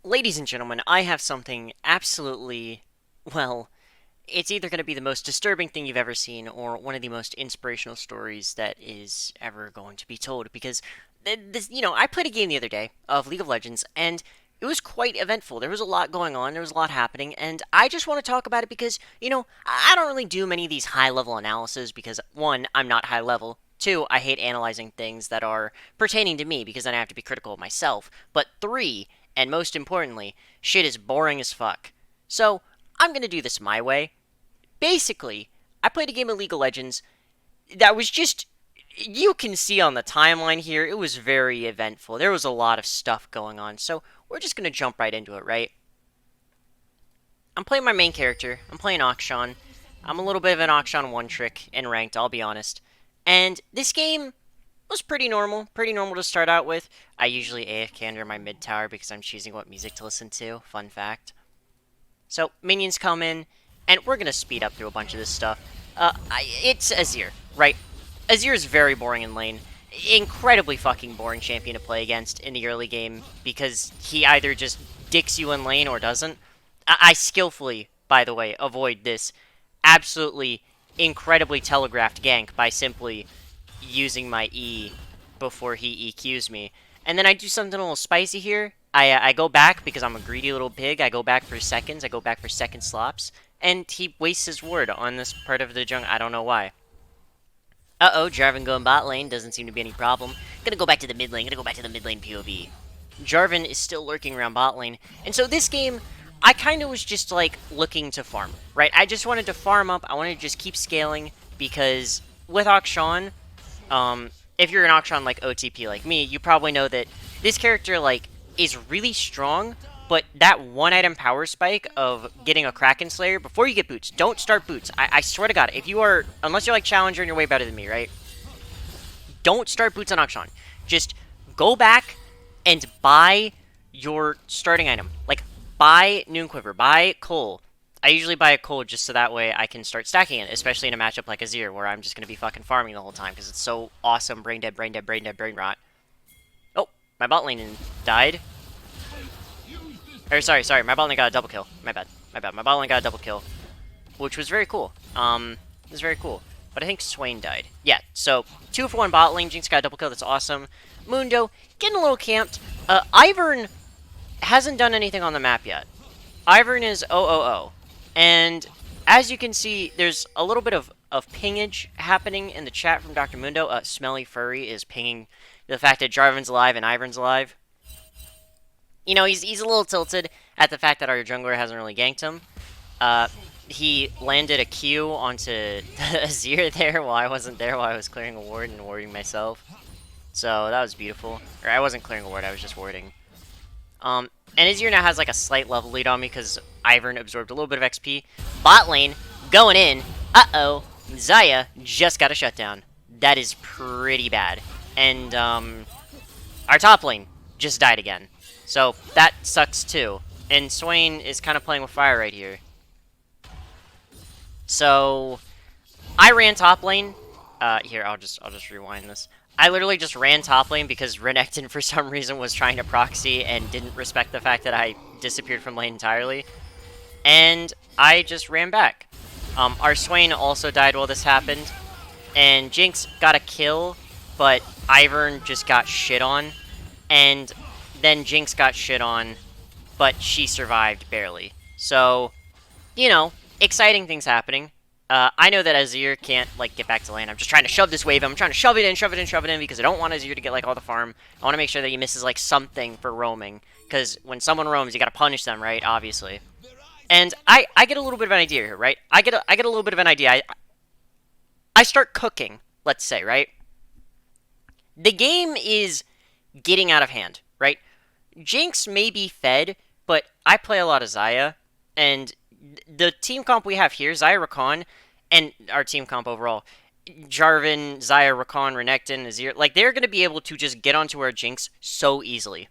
Ladies and gentlemen, I have something absolutely, well, it's either going to be the most disturbing thing you've ever seen or one of the most inspirational stories that is ever going to be told. Because, I played a game the other day of League of Legends, and it was quite eventful. There was a lot going on, there was a lot happening, and I just want to talk about it because, I don't really do many of these high level analyses because, one, I'm not high level. Two, I hate analyzing things that are pertaining to me because then I have to be critical of myself. But three, and most importantly, shit is boring as fuck. So, I'm gonna do this my way. Basically, I played a game of League of Legends that was just. You can see on the timeline here, it was very eventful. There was a lot of stuff going on, so we're just gonna jump right into it, right? I'm playing my main character. I'm playing Akshan. I'm a little bit of an Akshan one trick in ranked, I'll be honest. And this game was pretty normal to start out with. I usually AFK under my mid tower because I'm choosing what music to listen to. Fun fact. So minions come in, and we're gonna speed up through a bunch of this stuff. It's Azir, right? Azir is very boring in lane. Incredibly fucking boring champion to play against in the early game because he either just dicks you in lane or doesn't. I skillfully, by the way, avoid this absolutely incredibly telegraphed gank by simply using my E before he EQs me. And then I do something a little spicy here. I go back because I'm a greedy little pig. I go back for seconds. I go back for second slops. And he wastes his word on this part of the jungle. I don't know why. Uh-oh, Jarvan going bot lane. Doesn't seem to be any problem. Gonna go back to the mid lane. Gonna go back to the mid lane POV. Jarvan is still lurking around bot lane. And so this game, I kind of was just, like, looking to farm, right? I just wanted to farm up. I wanted to just keep scaling because with Akshan, if you're an Akshan like OTP like me, you probably know that this character, like, is really strong, but that one item power spike of getting a Kraken Slayer, before you get boots, don't start boots. I swear to God, if you are, unless you're like Challenger and you're way better than me, right? Don't start boots on Akshan. Just go back and buy your starting item. Like, buy Noon Quiver, buy Cole. I usually buy a Cole just so that way I can start stacking it, especially in a matchup like Azir, where I'm just going to be fucking farming the whole time, because it's so awesome. Brain dead, brain dead, brain dead, brain rot. Oh, my bot lane died. Or, sorry, my bot lane got a double kill. My bad. My bot lane got a double kill, which was very cool. It was very cool. But I think Swain died. Yeah, so 2 for 1 bot lane. Jinx got a double kill. That's awesome. Mundo getting a little camped. Ivern hasn't done anything on the map yet. Ivern is 000. And as you can see, there's a little bit of pingage happening in the chat from Dr. Mundo. Smelly Furry is pinging the fact that Jarvan's alive and Ivern's alive. You know, he's a little tilted at the fact that our jungler hasn't really ganked him. He landed a Q onto Azir there while I wasn't there, while I was clearing a ward and warding myself. So that was beautiful. Or I wasn't clearing a ward, I was just warding. And Azir now has like a slight level lead on me because Ivern absorbed a little bit of XP. Bot lane, going in. Uh-oh. Xayah just got a shutdown. That is pretty bad. And, our top lane just died again. So, that sucks too. And Swain is kind of playing with fire right here. So, I ran top lane. Here, I'll just rewind this. I literally just ran top lane because Renekton, for some reason, was trying to proxy and didn't respect the fact that I disappeared from lane entirely. And I just ran back. Our Swain also died while this happened. And Jinx got a kill, but Ivern just got shit on. And then Jinx got shit on, but she survived barely. So, you know, exciting things happening. I know that Azir can't, like, get back to lane. I'm just trying to shove this wave. I'm trying to shove it in, because I don't want Azir to get, like, all the farm. I want to make sure that he misses, like, something for roaming. Because when someone roams, you gotta punish them, right? Obviously. And I get a little bit of an idea here, right? I get a little bit of an idea. I start cooking, let's say, right? The game is getting out of hand, right? Jinx may be fed, but I play a lot of Xayah, and the team comp we have here, Xayah, Rakan, and our team comp overall, Jarvan, Xayah, Rakan, Renekton, Azir, like, they're going to be able to just get onto our Jinx so easily.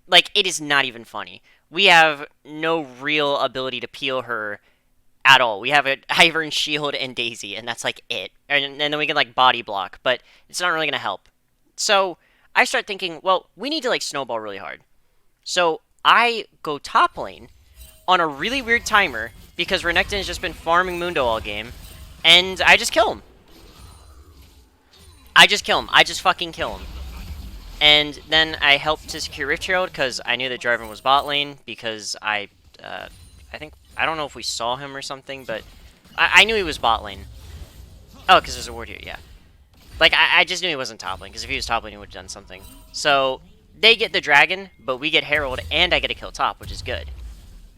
Like, it is not even funny. We have no real ability to peel her at all. We have an Ivern, Shield, and Daisy, and that's, like, it. And then we can, like, body block, but it's not really going to help. So, I start thinking, well, we need to, like, snowball really hard. So, I go top lane on a really weird timer because Renekton has just been farming Mundo all game, and I just kill him. I just kill him. I just fucking kill him. And then I helped to secure Rift Herald because I knew that Jarvan was bot lane because I think, I don't know if we saw him or something, but I knew he was bot lane. Oh, because there's a ward here, yeah. Like, I just knew he wasn't top lane, because if he was top lane, he would have done something. So, they get the dragon, but we get Herald, and I get a kill top, which is good.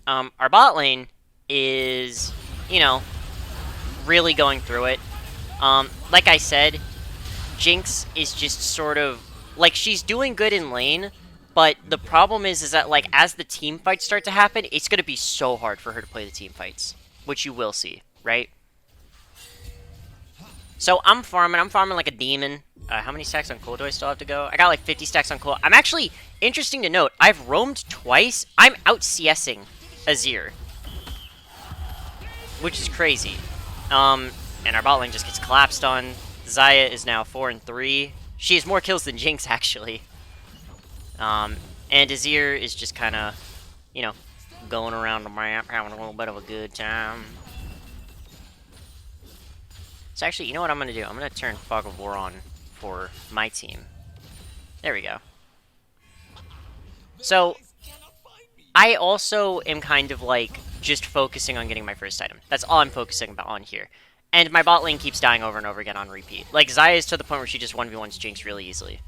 Our bot lane is, you know, really going through it. Like I said, Jinx is just sort of, like, she's doing good in lane, but the problem is that, like, as the team fights start to happen, it's going to be so hard for her to play the team fights, which you will see, right? So I'm farming like a demon. How many stacks on coal do I still have to go? I got like 50 stacks on coal. I'm actually, interesting to note, I've roamed twice. I'm out CSing Azir, which is crazy. And our bot lane just gets collapsed on. Xayah is now 4-3. She has more kills than Jinx, actually. And Azir is just kind of, you know, going around the map, having a little bit of a good time. So actually, you know what I'm going to do? I'm going to turn Fog of War on for my team. There we go. So, I also am kind of like just focusing on getting my first item. That's all I'm focusing on here. And my bot lane keeps dying over and over again on repeat. Like, Xayah is to the point where she just 1v1s Jinx really easily.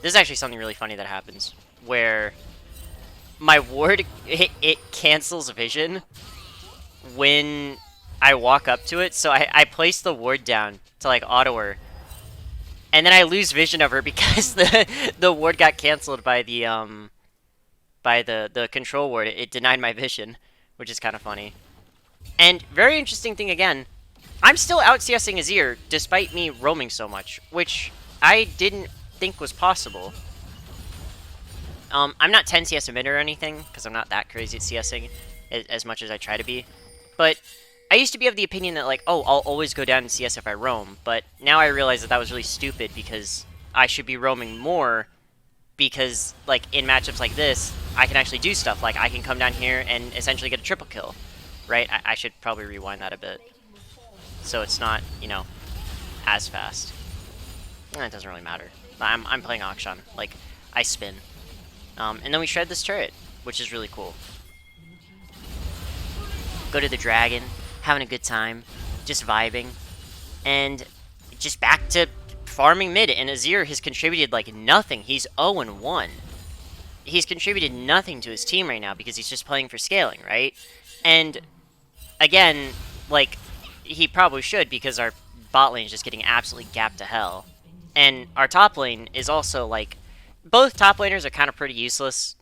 This is actually something really funny that happens, where my ward, it cancels vision when I walk up to it, so I place the ward down to, like, auto her. And then I lose vision of her because the ward got cancelled by the control ward. It denied my vision, which is kind of funny. And very interesting thing again, I'm still out CSing Azir despite me roaming so much, which I didn't think was possible. I'm not 10 CS emitter or anything, because I'm not that crazy at CSing as much as I try to be. But I used to be of the opinion that, like, oh, I'll always go down in CS if I roam, but now I realize that that was really stupid because I should be roaming more because, like, in matchups like this, I can actually do stuff. Like, I can come down here and essentially get a triple kill, right? I should probably rewind that a bit so it's not, you know, as fast. It doesn't really matter. I'm playing Akshan. Like, I spin. And then we shred this turret, which is really cool. Go to the dragon, having a good time, just vibing, and just back to farming mid. And Azir has contributed like nothing. He's 0-1. He's contributed nothing to his team right now because he's just playing for scaling, right? And again, like, he probably should because our bot lane is just getting absolutely gapped to hell. And our top lane is also, like, both top laners are kind of pretty useless.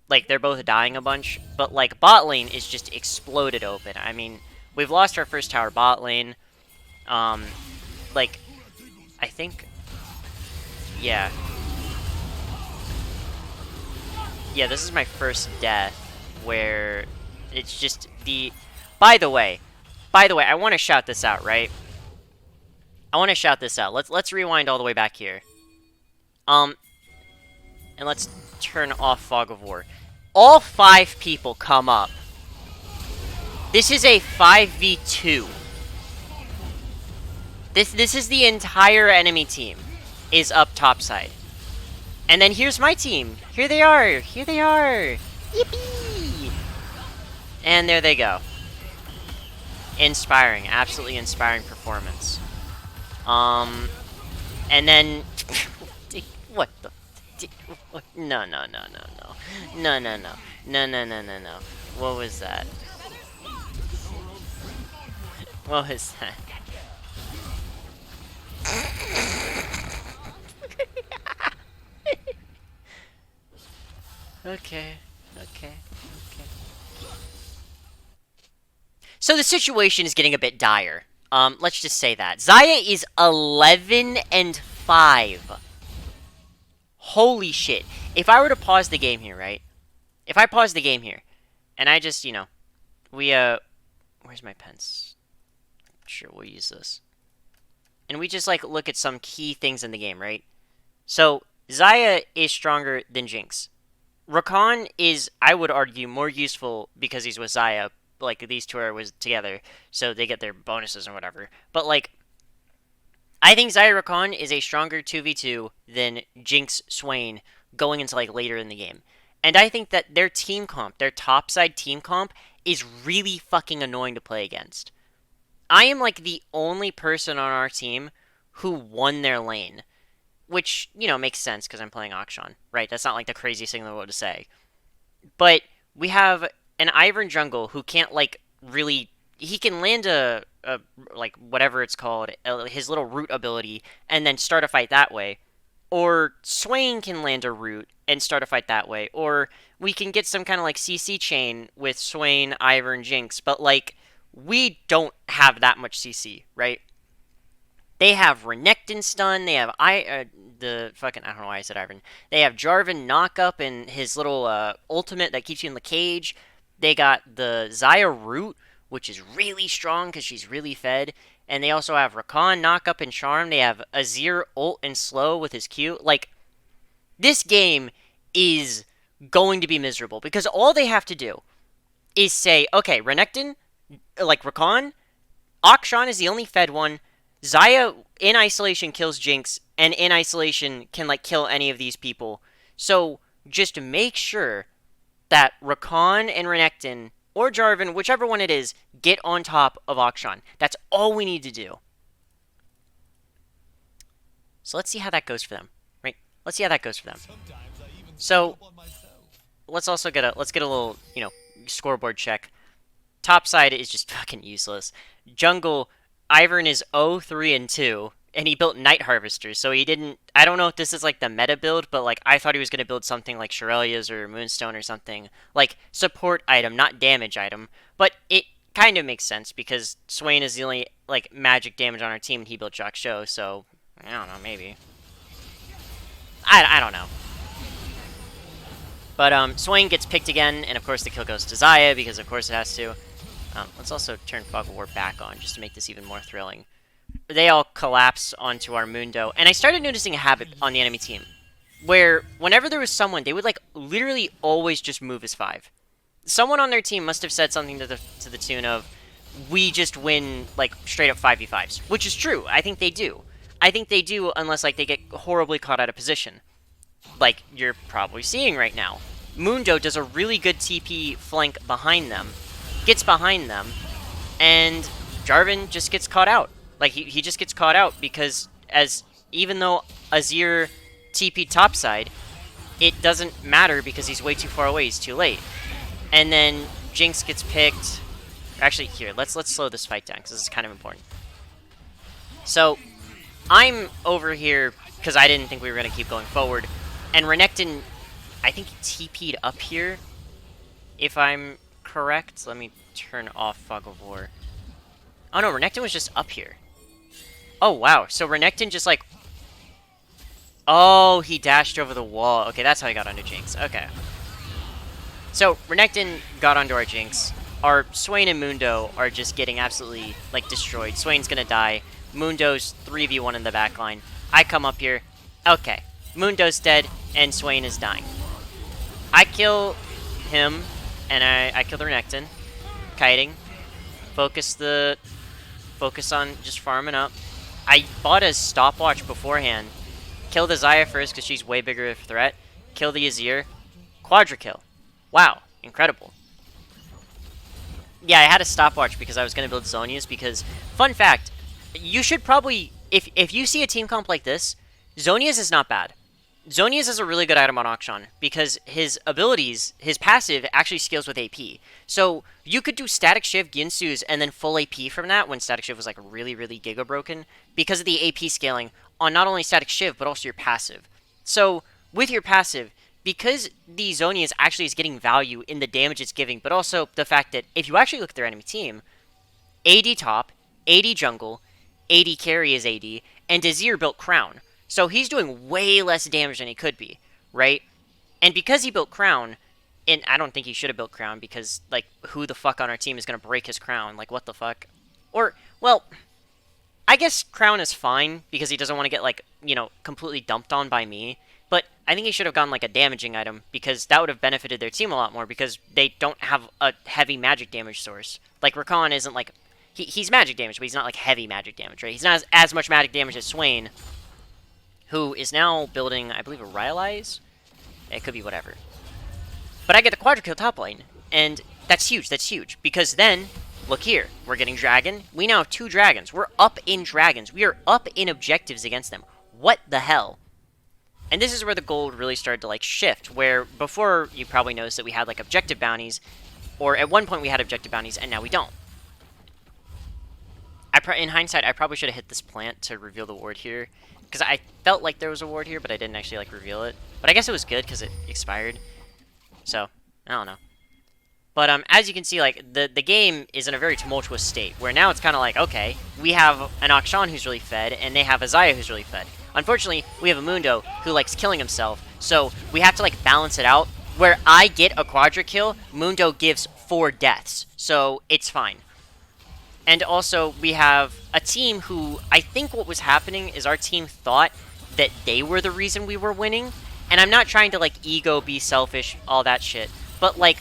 Like, they're both dying a bunch. But, like, bot lane is just exploded open. I mean, we've lost our first tower bot lane. Like, I think... Yeah. Yeah, this is my first death where it's just the... By the way, I want to shout this out, right? I want to shout this out. Let's rewind all the way back here. And let's turn off Fog of War. All 5 people come up. This is a 5v2. This is the entire enemy team is up topside. And then here's my team. Here they are. Here they are. Yippee! And there they go. Inspiring. Absolutely inspiring performance. And then... what the... No. No. What was that? What was that? Okay. So the situation is getting a bit dire. Let's just say that. Xayah is 11-5. Holy shit. If I were to pause the game here, right? If I pause the game here, and I just, you know, we, where's my pens? Sure, we'll use this. And we just, like, look at some key things in the game, right? So, Xayah is stronger than Jinx. Rakan is, I would argue, more useful because he's with Zaya. Like, these two are with together, so they get their bonuses or whatever. But, like, I think Zaya Rakan is a stronger 2v2 than Jinx Swain going into, like, later in the game. And I think that their team comp, their topside team comp, is really fucking annoying to play against. I am, like, the only person on our team who won their lane. Which, makes sense because I'm playing Akshan, right? That's not, like, the craziest thing in the world to say. But we have an Ivern jungle who can't like really. He can land a like whatever it's called, his little root ability, and then start a fight that way. Or Swain can land a root and start a fight that way. Or we can get some kind of like CC chain with Swain, Ivern, Jinx. But like we don't have that much CC, right? They have Renekton stun. They have the fucking I don't know why I said Ivan. They have Jarvan knock up and his little ultimate that keeps you in the cage. They got the Xayah root, which is really strong because she's really fed. And they also have Rakan knock up and charm. They have Azir ult and slow with his Q. Like this game is going to be miserable because all they have to do is say, okay, Renekton, like Rakan, Akshan is the only fed one. Xayah in isolation kills Jinx, and in isolation can like kill any of these people. So just make sure that Rakan and Renekton or Jarvan, whichever one it is, get on top of Akshan. That's all we need to do. So let's see how that goes for them, right? Let's see how that goes for them. So let's get a little scoreboard check. Top side is just fucking useless. Jungle, Ivern is 0-3 and 2, and he built Night Harvesters. So he didn't. I don't know if this is like the meta build, but like I thought he was gonna build something like Shurelya's or Moonstone or something like support item, not damage item. But it kind of makes sense because Swain is the only like magic damage on our team, and he built Jock Show. So I don't know, maybe. I don't know. But Swain gets picked again, and of course the kill goes to Xayah because of course it has to. Let's also turn Fog of War back on just to make this even more thrilling. They all collapse onto our Mundo, and I started noticing a habit on the enemy team where whenever there was someone, they would like literally always just move as 5. Someone on their team must have said something to the tune of, "We just win like straight up 5v5s," which is true. I think they do. I think they do unless like they get horribly caught out of position, like you're probably seeing right now. Mundo does a really good TP flank behind them, gets behind them, and Jarvan just gets caught out. Like, he just gets caught out because even though Azir TP topside, it doesn't matter because he's way too far away, he's too late. And then Jinx gets picked. Actually, here, let's slow this fight down because this is kind of important. So, I'm over here because I didn't think we were going to keep going forward. And Renekton, I think he TP'd up here, if I'm correct. Let me turn off Fog of War. Oh no, Renekton was just up here. Oh wow, so Renekton just like... Oh, he dashed over the wall. Okay, that's how he got onto Jinx. Okay. So, Renekton got onto our Jinx. Our Swain and Mundo are just getting absolutely, like, destroyed. Swain's gonna die. Mundo's 3v1 in the backline. I come up here. Okay. Mundo's dead, and Swain is dying. I kill him, and I kill the Renekton. Kiting. Focus on just farming up. I bought a stopwatch beforehand. Kill the Xayah first because she's way bigger of a threat. Kill the Azir. Quadra kill. Wow, incredible. Yeah, I had a stopwatch because I was going to build Zhonya's because, fun fact, you should probably, if you see a team comp like this, Zhonya's is not bad. Zhonya's is a really good item on Akshan because his abilities, his passive actually scales with AP. So you could do Static Shiv, Ginsu's, and then full AP from that when Static Shiv was like really, really giga broken because of the AP scaling on not only Static Shiv but also your passive. So with your passive, because the Zhonya's actually is getting value in the damage it's giving, but also the fact that if you actually look at their enemy team, AD top, AD jungle, AD carry is AD, and Azir built Crown. So he's doing way less damage than he could be, right? And because he built Crown, and I don't think he should have built Crown because, like, who the fuck on our team is going to break his Crown? Like, what the fuck? Or, well, I guess Crown is fine because he doesn't want to get, like, completely dumped on by me. But I think he should have gone like a damaging item because that would have benefited their team a lot more because they don't have a heavy magic damage source. Like Rakan isn't like he's magic damage, but he's not like heavy magic damage, right? He's not as much magic damage as Swain, who is now building, I believe, a Rylai's. It could be whatever. But I get the quadra kill top lane, and that's huge. That's huge because then look here, we're getting dragon. We now have 2 dragons. We're up in dragons. We are up in objectives against them. What the hell? And this is where the gold really started to like shift, where before you probably noticed that we had like objective bounties, or at one point we had objective bounties, and now we don't. In hindsight, I probably should have hit this plant to reveal the ward here, because I felt like there was a ward here, but I didn't actually like reveal it. But I guess it was good because it expired. So, I don't know. But as you can see, like the game is in a very tumultuous state, where now it's kind of like, okay, we have an Akshan who's really fed, and they have a Xayah who's really fed. Unfortunately, we have a Mundo who likes killing himself, so we have to like balance it out. Where I get a quadra kill, Mundo gives 4 deaths, so it's fine. And also, we have a team who, I think what was happening is our team thought that they were the reason we were winning, and I'm not trying to like ego, be selfish, all that shit, but like,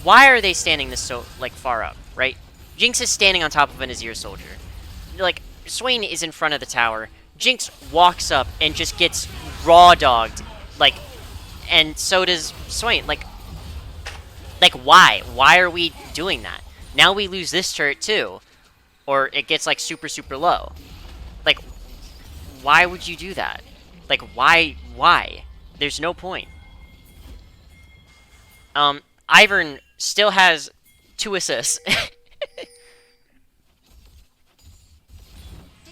why are they standing this so like far up, right? Jinx is standing on top of an Azir soldier. Like, Swain is in front of the tower. Jinx walks up and just gets raw dogged, like, and so does Swain. Like why? Why are we doing that? Now we lose this turret too, or it gets like super low. Like, why would you do that? Like, why? There's no point. Ivern still has 2 assists.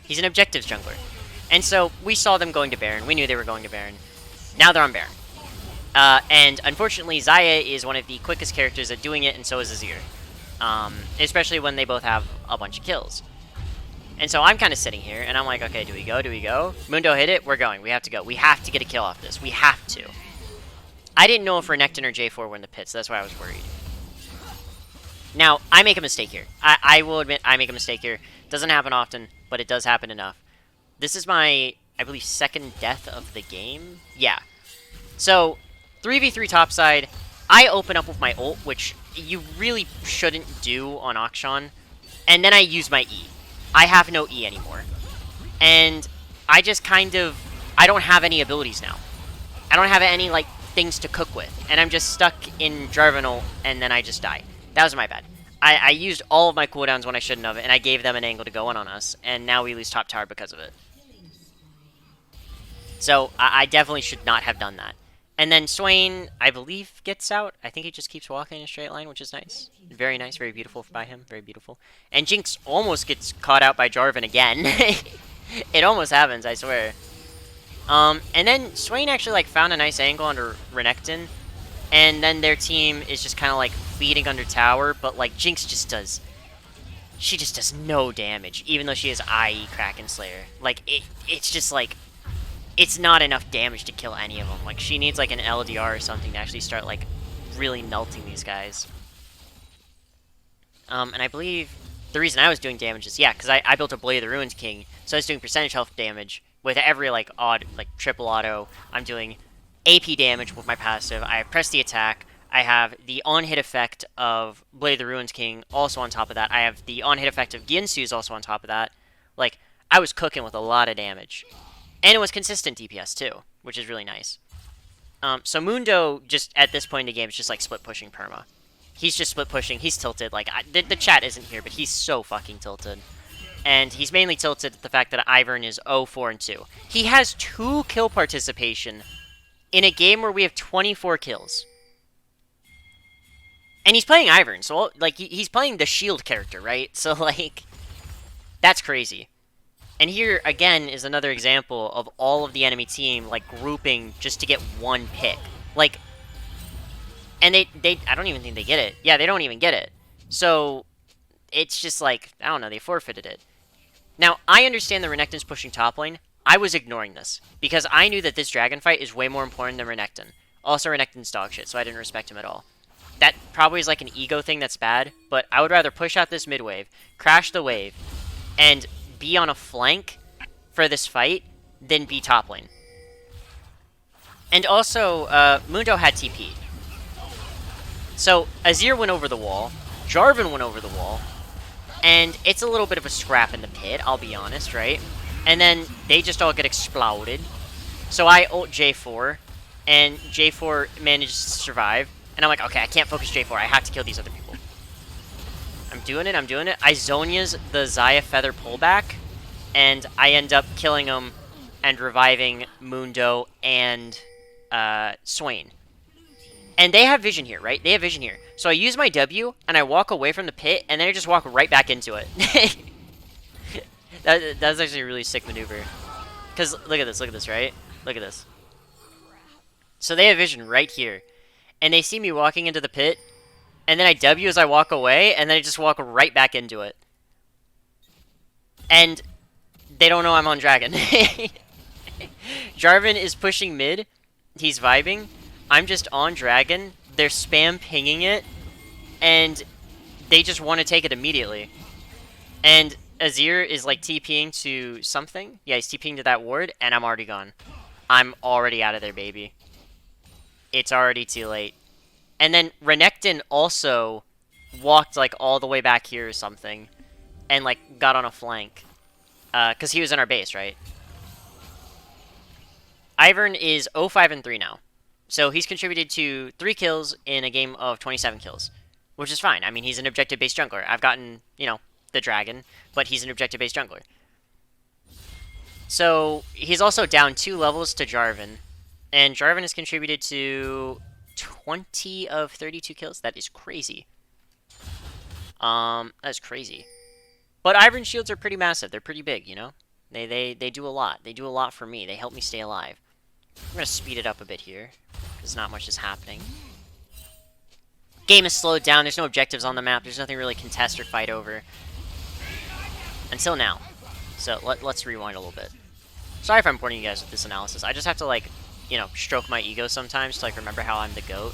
He's an objectives jungler. And so, we saw them going to Baron. We knew they were going to Baron. Now they're on Baron. And unfortunately, Xayah is one of the quickest characters at doing it, and so is Azir. Especially when they both have a bunch of kills. And so I'm kind of sitting here, and I'm like, okay, do we go? Do we go? Mundo hit it. We're going. We have to go. We have to get a kill off this. We have to. I didn't know if Renekton or J4 were in the pits. That's why I was worried. Now, I make a mistake here. I will admit I make a mistake here. Doesn't happen often, but it does happen enough. This is my, I believe, 2nd death of the game. Yeah. So, 3v3 topside. I open up with my ult, which you really shouldn't do on Akshan. And then I use my E. I have no E anymore. And I just kind of, I don't have any abilities now. I don't have any, like, things to cook with. And I'm just stuck in Jarvan ult, and then I just die. That was my bad. I used all of my cooldowns when I shouldn't have, and I gave them an angle to go in on us. And now we lose top tower because of it. So, I definitely should not have done that. And then Swain, I believe, gets out. I think he just keeps walking in a straight line, which is nice. Very nice, very beautiful by him. Very beautiful. And Jinx almost gets caught out by Jarvan again. It almost happens, I swear. And then Swain actually like found a nice angle under Renekton. And then their team is just kind of like feeding under tower. But like Jinx just does... She just does no damage, even though she has IE Kraken Slayer. Like, it's just like... It's not enough damage to kill any of them. Like, she needs, like, an LDR or something to actually start, like, really melting these guys. And I believe the reason I was doing damage is, yeah, because I built a Blade of the Ruins King, so I was doing percentage health damage with every, like, triple auto. I'm doing AP damage with my passive. I press the attack. I have the on-hit effect of Blade of the Ruins King also on top of that. I have the on-hit effect of Ginsu's also on top of that. Like, I was cooking with a lot of damage. And it was consistent DPS too, which is really nice. So Mundo, just at this point in the game, is just like split pushing perma. He's just split pushing. He's tilted. Like the chat isn't here, but he's so fucking tilted. And he's mainly tilted at the fact that Ivern is 0-4-2. He has 2 kill participation in a game where we have 24 kills. And he's playing Ivern, so like he's playing the shield character, right? So like that's crazy. And here, again, is another example of all of the enemy team, like, grouping just to get 1 pick. Like, and I don't even think they get it. Yeah, they don't even get it. So, it's just like, I don't know, they forfeited it. Now, I understand that Renekton's pushing top lane. I was ignoring this, because I knew that this dragon fight is way more important than Renekton. Also, Renekton's dog shit, so I didn't respect him at all. That probably is like an ego thing that's bad, but I would rather push out this mid wave, crash the wave, and be on a flank for this fight than be top lane. And also, Mundo had TP. So Azir went over the wall, Jarvan went over the wall, and it's a little bit of a scrap in the pit, I'll be honest, right? And then they just all get exploded. So I ult J4, and J4 manages to survive. And I'm like, okay, I can't focus J4. I have to kill these other people. I'm doing it. I Zhonya's the Xayah Feather pullback, and I end up killing him and reviving Mundo and Swain. And they have vision here, right? They have vision here. So I use my W, and I walk away from the pit, and then I just walk right back into it. That's actually a really sick maneuver. Because look at this, right? Look at this. So they have vision right here. And they see me walking into the pit, and then I W as I walk away, and then I just walk right back into it. And they don't know I'm on Dragon. Jarvan is pushing mid. He's vibing. I'm just on Dragon. They're spam pinging it, and they just want to take it immediately. And Azir is like TPing to something. Yeah, he's TPing to that ward, and I'm already gone. I'm already out of there, baby. It's already too late. And then Renekton also walked like all the way back here or something, and like got on a flank, because he was in our base, right? Ivern is 0-5-3 now. So he's contributed to 3 kills in a game of 27 kills, which is fine. I mean, he's an objective-based jungler. I've gotten, the dragon, but he's an objective-based jungler. So he's also down 2 levels to Jarvan, and Jarvan has contributed to 20 of 32 kills. That is crazy. That's crazy. But Ivern's shields are pretty massive. They're pretty big, They do a lot. They do a lot for me. They help me stay alive. I'm going to speed it up a bit here, because not much is happening. Game is slowed down. There's no objectives on the map. There's nothing really contest or fight over. Until now. So let's rewind a little bit. Sorry if I'm boring you guys with this analysis. I just have to, stroke my ego sometimes to, remember how I'm the GOAT.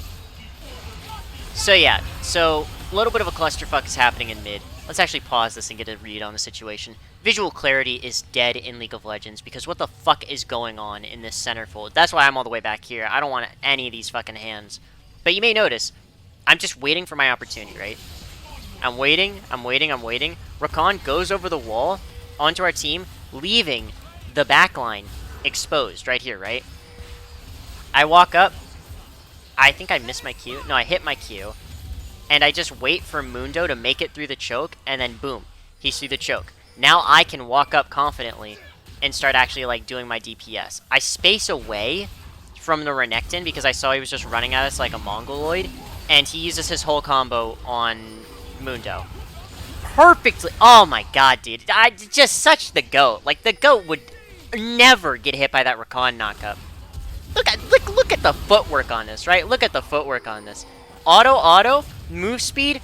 So, yeah. So, a little bit of a clusterfuck is happening in mid. Let's actually pause this and get a read on the situation. Visual clarity is dead in League of Legends because what the fuck is going on in this centerfold? That's why I'm all the way back here. I don't want any of these fucking hands. But you may notice, I'm just waiting for my opportunity, right? I'm waiting. Rakan goes over the wall onto our team, leaving the backline exposed right here, right? I walk up. I think I missed my Q. No, I hit my Q. And I just wait for Mundo to make it through the choke, and then boom, he's through the choke. Now I can walk up confidently and start actually, doing my DPS. I space away from the Renekton because I saw he was just running at us like a Mongoloid, and he uses his whole combo on Mundo. Perfectly. Oh my god, dude. Just such the GOAT. The GOAT would never get hit by that Rakan knockup. Look at the footwork on this, right? Look at the footwork on this. Auto, move speed.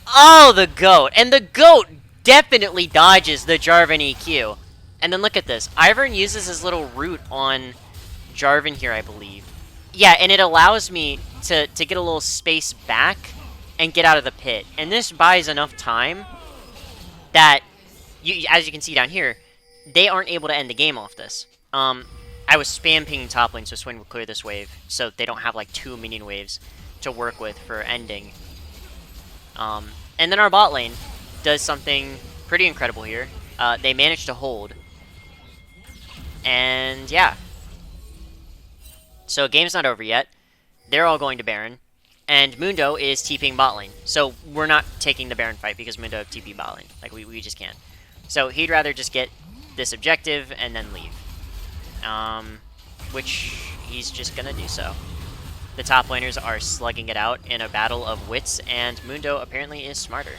Oh, the GOAT. And the GOAT definitely dodges the Jarvan EQ. And then look at this. Ivern uses his little root on Jarvan here, I believe. Yeah, and it allows me to get a little space back and get out of the pit. And this buys enough time that, as you can see down here, they aren't able to end the game off this. I was spam pinging top lane so Swain would clear this wave, so they don't have 2 minion waves to work with for ending. And then our bot lane does something pretty incredible here. They managed to hold. And yeah. So game's not over yet. They're all going to Baron. And Mundo is TPing bot lane. So we're not taking the Baron fight because Mundo TP bot lane. We just can't. So he'd rather just get this objective and then leave. Which he's just gonna do so. The top laners are slugging it out in a battle of wits, and Mundo apparently is smarter.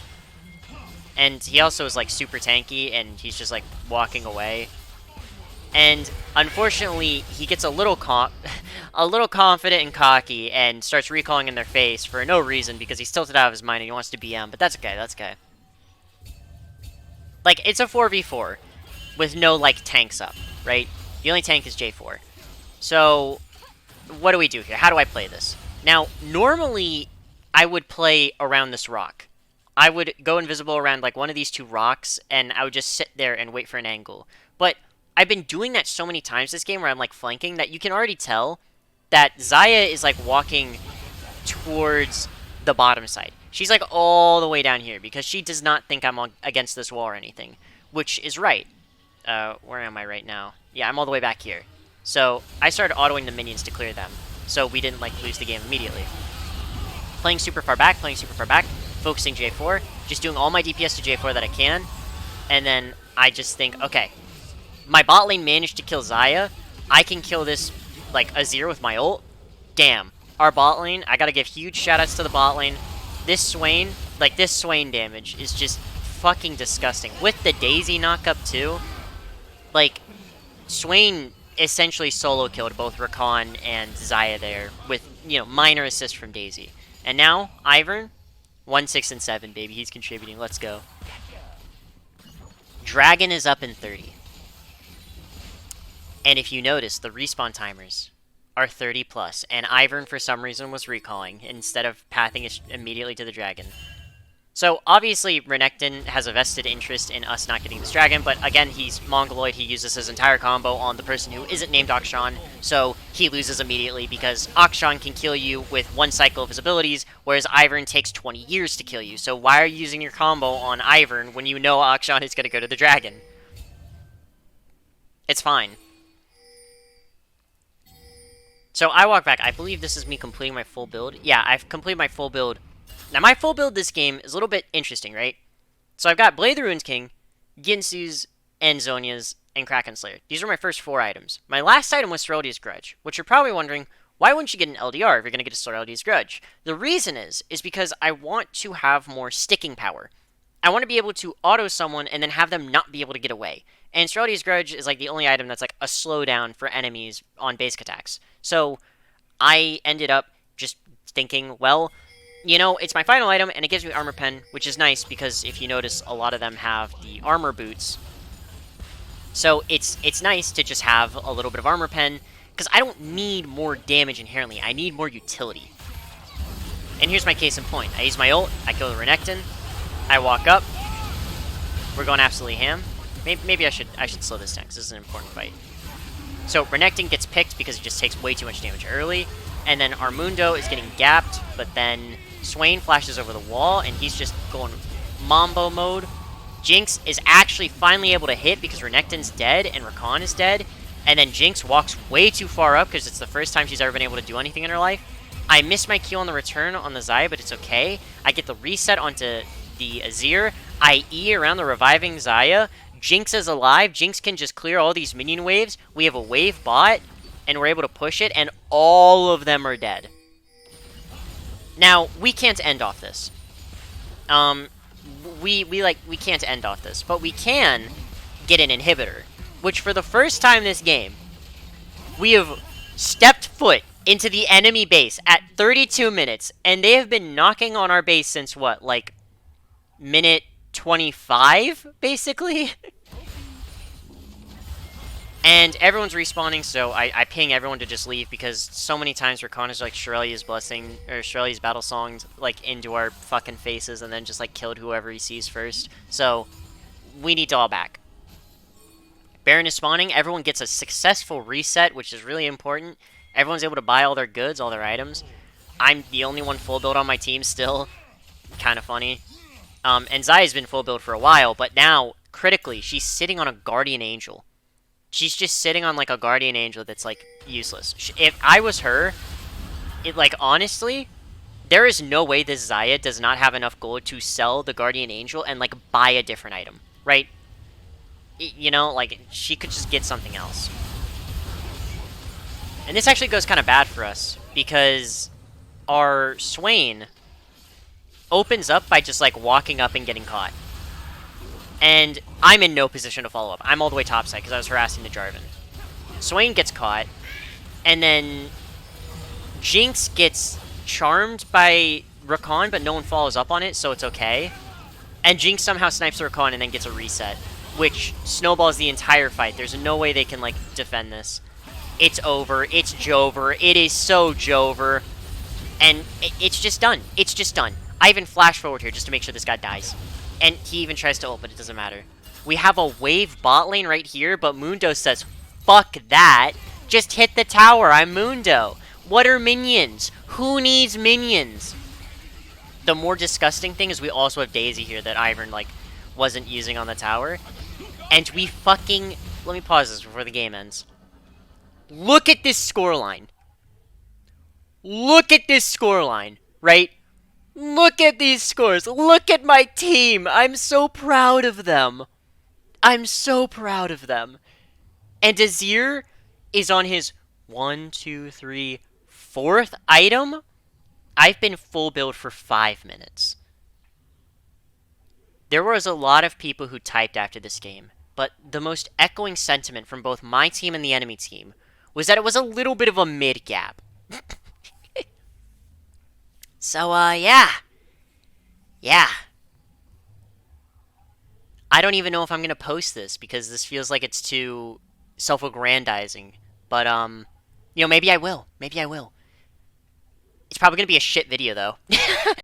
And he also is super tanky, and he's just walking away. And unfortunately, he gets a little confident and cocky, and starts recalling in their face for no reason because he's tilted out of his mind and he wants to BM. But that's okay. That's okay. It's a 4v4 with no tanks up, right? The only tank is J4. So what do we do here? How do I play this? Now, normally, I would play around this rock. I would go invisible around, one of these 2 rocks, and I would just sit there and wait for an angle. But I've been doing that so many times this game where I'm, flanking, that you can already tell that Xayah is like walking towards the bottom side. She's like all the way down here because she does not think I'm against this wall or anything, which is right. Where am I right now? Yeah, I'm all the way back here. So I started autoing the minions to clear them, so we didn't like lose the game immediately. Playing super far back, focusing J4, just doing all my DPS to J4 that I can, and then I just think, okay, my bot lane managed to kill Xayah. I can kill this like Azir with my ult. Damn. Our bot lane, I gotta give huge shoutouts to the bot lane. This Swain, like this Swain damage is just fucking disgusting. With the Daisy knockup too, like Swain essentially solo killed both Rakan and Xayah there with, you know, minor assist from Daisy. And now, Ivern, 1, 6, and 7, baby. He's contributing. Let's go. Dragon is up in 30. And if you notice, the respawn timers are 30 plus, and Ivern for some reason was recalling instead of pathing it immediately to the dragon. So obviously Renekton has a vested interest in us not getting this dragon, but again, he's Mongoloid. He uses his entire combo on the person who isn't named Akshan, so he loses immediately because Akshan can kill you with one cycle of his abilities, whereas Ivern takes 20 years to kill you. So why are you using your combo on Ivern when you know Akshan is going to go to the dragon? It's fine. So I walk back. I believe this is me completing my full build. Yeah, I've completed my full build. Now, my full build this game is a little bit interesting, right? So I've got Blade of the Ruins King, Ginsu's, and Zhonya's, and Kraken Slayer. These are my first 4 items. My last item was Stereldia's Grudge, which you're probably wondering, why wouldn't you get an LDR if you're going to get a Stereldia's Grudge? The reason is because I want to have more sticking power. I want to be able to auto someone and then have them not be able to get away. And Stereldia's Grudge is like the only item that's like a slowdown for enemies on basic attacks. So I ended up just thinking, well, you know, it's my final item, and it gives me Armor Pen, which is nice, because if you notice, a lot of them have the armor boots. So it's nice to just have a little bit of Armor Pen, because I don't need more damage inherently, I need more utility. And here's my case in point. I use my ult, I kill the Renekton, I walk up, we're going absolutely ham. Maybe I should slow this down, because this is an important fight. So Renekton gets picked because it just takes way too much damage early, and then Armundo is getting gapped, but then Swain flashes over the wall, and he's just going Mambo mode. Jinx is actually finally able to hit because Renekton's dead and Rakan is dead, and then Jinx walks way too far up because it's the first time she's ever been able to do anything in her life. I missed my Q on the return on the Xayah, but it's okay. I get the reset onto the Azir. I E around the reviving Xayah. Jinx is alive. Jinx can just clear all these minion waves. We have a wave bot, and we're able to push it, and all of them are dead. Now, we can't end off this. We can't end off this, but we can get an inhibitor, which for the first time this game, we have stepped foot into the enemy base at 32 minutes, and they have been knocking on our base since what, like, minute 25, basically? And everyone's respawning, so I ping everyone to just leave, because so many times Rakan is like Shirelia's Blessing, or Shirelia's Battle Songs, like, into our fucking faces, and then just, like, killed whoever he sees first. So, we need to all back. Baron is spawning, everyone gets a successful reset, which is really important. Everyone's able to buy all their goods, all their items. I'm the only one full build on my team still. Kind of funny. And Xayah's been full build for a while, but now, critically, she's sitting on a Guardian Angel. She's just sitting on, like, a Guardian Angel that's, like, useless. If I was her, like, honestly, there is no way this Xayah does not have enough gold to sell the Guardian Angel and, like, buy a different item, right? You know, like, she could just get something else. And this actually goes kind of bad for us, because our Swain opens up by just, like, walking up and getting caught. And I'm in no position to follow up. I'm all the way topside because I was harassing the Jarvan. Swain gets caught, and then Jinx gets charmed by Rakan, but no one follows up on it, so it's okay. And Jinx somehow snipes the Rakan and then gets a reset, which snowballs the entire fight. There's no way they can, like, defend this. It's over. It's Jover. It is so Jover. And it's just done. It's just done. I even flash forward here just to make sure this guy dies. And he even tries to ult, but it doesn't matter. We have a wave bot lane right here, but Mundo says, fuck that. Just hit the tower. I'm Mundo. What are minions? Who needs minions? The more disgusting thing is we also have Daisy here that Ivern, like, wasn't using on the tower. And we fucking... Let me pause this before the game ends. Look at this scoreline. Look at this scoreline, right? Look at these scores. Look at my team. I'm so proud of them. I'm so proud of them. And Azir is on his 4th item. I've been full build for 5 minutes. There was a lot of people who typed after this game, but the most echoing sentiment from both my team and the enemy team was that it was a little bit of a mid gap. So, yeah. Yeah. I don't even know if I'm gonna post this because this feels like it's too self-aggrandizing. But, maybe I will. Maybe I will. It's probably gonna be a shit video, though.